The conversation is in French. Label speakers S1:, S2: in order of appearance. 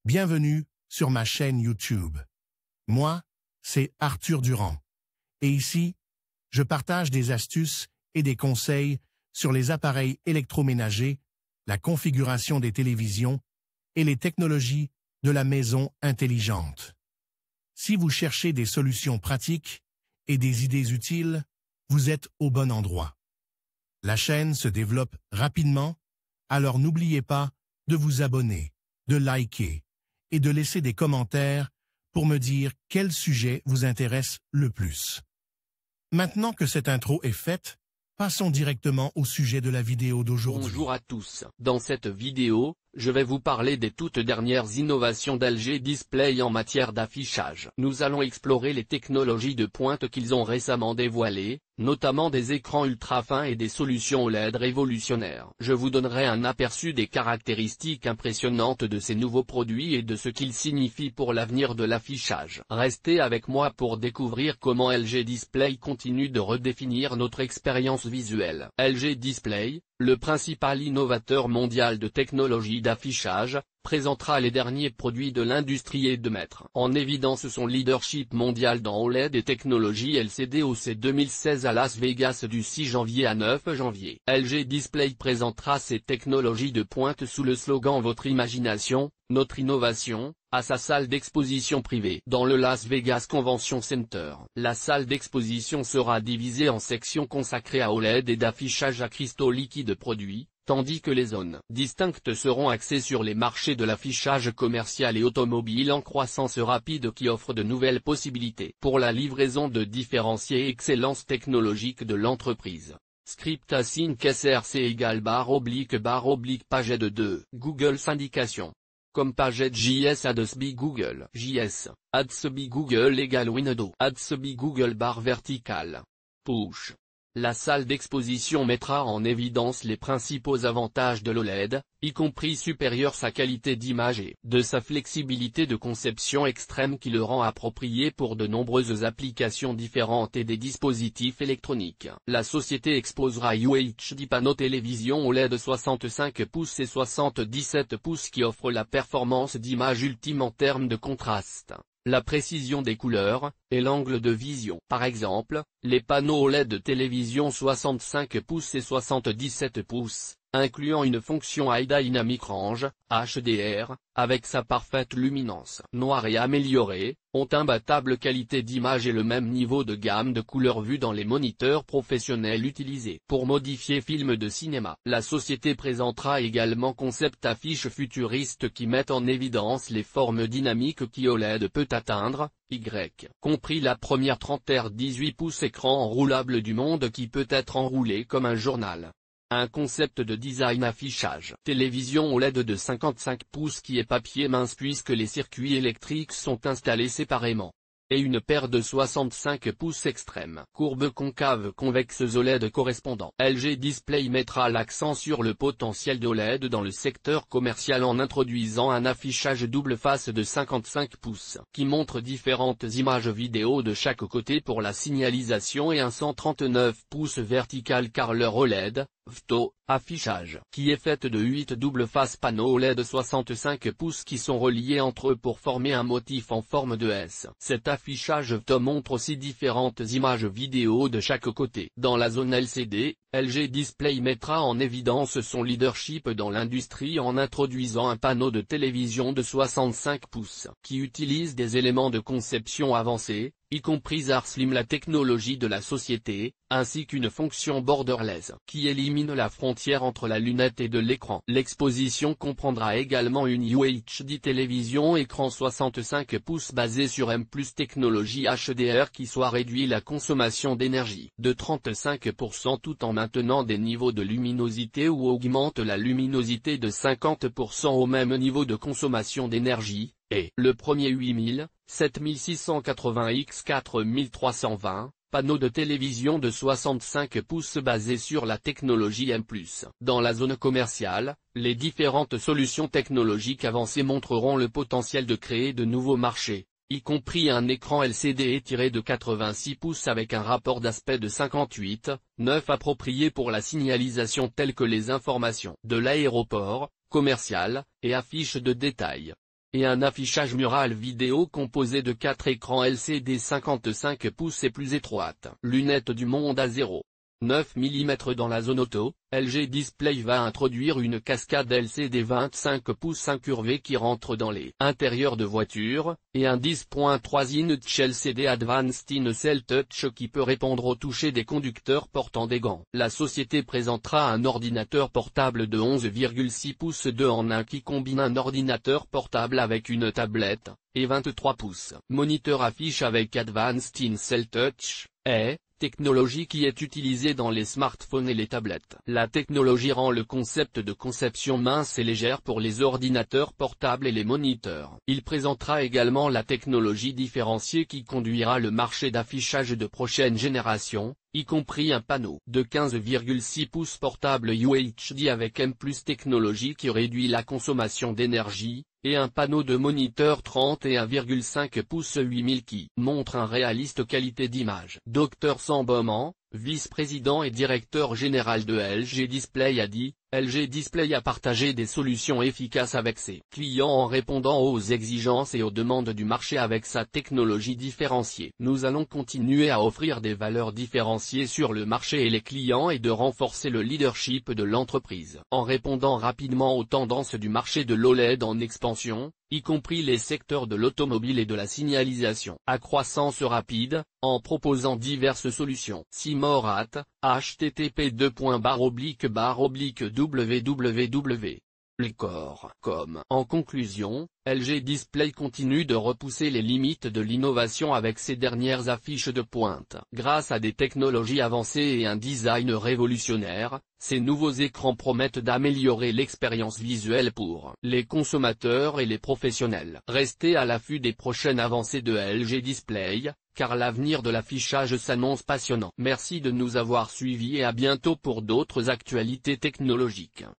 S1: Bienvenue sur ma chaîne YouTube. Moi, c'est Arthur Durand. Et ici, je partage des astuces et des conseils sur les appareils électroménagers, la configuration des télévisions et les technologies de la maison intelligente. Si vous cherchez des solutions pratiques et des idées utiles, vous êtes au bon endroit. La chaîne se développe rapidement, alors n'oubliez pas de vous abonner, de liker et de laisser des commentaires pour me dire quel sujet vous intéresse le plus. Maintenant que cette intro est faite, passons directement au sujet de la vidéo d'aujourd'hui.
S2: Bonjour à tous. Dans cette vidéo, je vais vous parler des toutes dernières innovations d'LG Display en matière d'affichage. Nous allons explorer les technologies de pointe qu'ils ont récemment dévoilées, notamment des écrans ultra fins et des solutions OLED révolutionnaires. Je vous donnerai un aperçu des caractéristiques impressionnantes de ces nouveaux produits et de ce qu'ils signifient pour l'avenir de l'affichage. Restez avec moi pour découvrir comment LG Display continue de redéfinir notre expérience visuelle. LG Display, le principal innovateur mondial de technologie d'affichage, présentera les derniers produits de l'industrie et de mettre en évidence son leadership mondial dans OLED et technologie LCD au CES 2016 à Las Vegas du 6 janvier à 9 janvier. LG Display présentera ses technologies de pointe sous le slogan « Votre imagination, notre innovation », à sa salle d'exposition privée dans le Las Vegas Convention Center. La salle d'exposition sera divisée en sections consacrées à OLED et d'affichage à cristaux liquides produits, tandis que les zones distinctes seront axées sur les marchés de l'affichage commercial et automobile en croissance rapide qui offrent de nouvelles possibilités pour la livraison de différenciés et excellence technologique de l'entreprise. Script async SRC égale //paget 2 Google syndication. Comme paget JS Adsby Google JS, Adsby Google égale Windows Adsby Google barre verticale. Push. La salle d'exposition mettra en évidence les principaux avantages de l'OLED, y compris supérieure sa qualité d'image et de sa flexibilité de conception extrême qui le rend approprié pour de nombreuses applications différentes et des dispositifs électroniques. La société exposera UHD panneaux télévision OLED 65 pouces et 77 pouces qui offrent la performance d'image ultime en termes de contraste, la précision des couleurs, et l'angle de vision. Par exemple, les panneaux OLED de télévision 65 pouces et 77 pouces, incluant une fonction High Dynamic Range, HDR, avec sa parfaite luminance noire et améliorée, ont imbattable qualité d'image et le même niveau de gamme de couleurs vues dans les moniteurs professionnels utilisés pour modifier films de cinéma. La société présentera également concept affiches futuristes qui mettent en évidence les formes dynamiques qu'OLED peut atteindre, compris la première 30 18 pouces écran enroulable du monde qui peut être enroulé comme un journal. Un concept de design affichage télévision OLED de 55 pouces qui est papier mince puisque les circuits électriques sont installés séparément. Et une paire de 65 pouces extrême courbe concave convexe OLED correspondant. LG Display mettra l'accent sur le potentiel d'OLED dans le secteur commercial en introduisant un affichage double face de 55 pouces qui montre différentes images vidéo de chaque côté pour la signalisation et un 139 pouces vertical car leur OLED, VTO, affichage, qui est faite de 8 double face panneaux OLED 65 pouces qui sont reliés entre eux pour former un motif en forme de S. Cet affichage VTO montre aussi différentes images vidéo de chaque côté. Dans la zone LCD, LG Display mettra en évidence son leadership dans l'industrie en introduisant un panneau de télévision de 65 pouces qui utilise des éléments de conception avancés, y compris ARSlim la technologie de la société, ainsi qu'une fonction borderless qui élimine la frontière entre la lunette et de l'écran. L'exposition comprendra également une UHD télévision écran 65 pouces basée sur M+ technologie HDR qui soit réduit la consommation d'énergie de 35% tout en maintenant des niveaux de luminosité ou augmente la luminosité de 50% au même niveau de consommation d'énergie. Et le premier 8000, 7680 x 4320, panneau de télévision de 65 pouces basé sur la technologie M+. Dans la zone commerciale, les différentes solutions technologiques avancées montreront le potentiel de créer de nouveaux marchés, y compris un écran LCD étiré de 86 pouces avec un rapport d'aspect de 58:9 approprié pour la signalisation telle que les informations de l'aéroport, commercial, et affiches de détail. et un affichage mural vidéo composé de 4 écrans LCD 55 pouces et plus étroites. Lunettes du monde à 0,9 mm dans la zone auto, LG Display va introduire une cascade LCD 25 pouces incurvée qui rentre dans les intérieurs de voitures, et un 10.3 inch LCD Advanced In Cell Touch qui peut répondre au toucher des conducteurs portant des gants. La société présentera un ordinateur portable de 11,6 pouces 2 en 1 qui combine un ordinateur portable avec une tablette, et 23 pouces. Moniteur affiche avec Advanced In Cell Touch, technologie qui est utilisée dans les smartphones et les tablettes. La technologie rend le concept de conception mince et légère pour les ordinateurs portables et les moniteurs. Il présentera également la technologie différenciée qui conduira le marché d'affichage de prochaine génération, y compris un panneau de 15,6 pouces portable UHD avec M+ technologie qui réduit la consommation d'énergie, et un panneau de moniteur 31,5 pouces 8000 qui montre un réaliste qualité d'image. Dr Sambauman, vice-président et directeur général de LG Display a dit, LG Display a partagé des solutions efficaces avec ses clients en répondant aux exigences et aux demandes du marché avec sa technologie différenciée. Nous allons continuer à offrir des valeurs différenciées sur le marché et les clients et de renforcer le leadership de l'entreprise. En répondant rapidement aux tendances du marché de l'OLED en expansion, y compris les secteurs de l'automobile et de la signalisation à croissance rapide, en proposant diverses solutions. Simorat, http://www.lecor.com. En conclusion, LG Display continue de repousser les limites de l'innovation avec ses dernières affiches de pointe. Grâce à des technologies avancées et un design révolutionnaire, ces nouveaux écrans promettent d'améliorer l'expérience visuelle pour les consommateurs et les professionnels. Restez à l'affût des prochaines avancées de LG Display, car l'avenir de l'affichage s'annonce passionnant. Merci de nous avoir suivis et à bientôt pour d'autres actualités technologiques.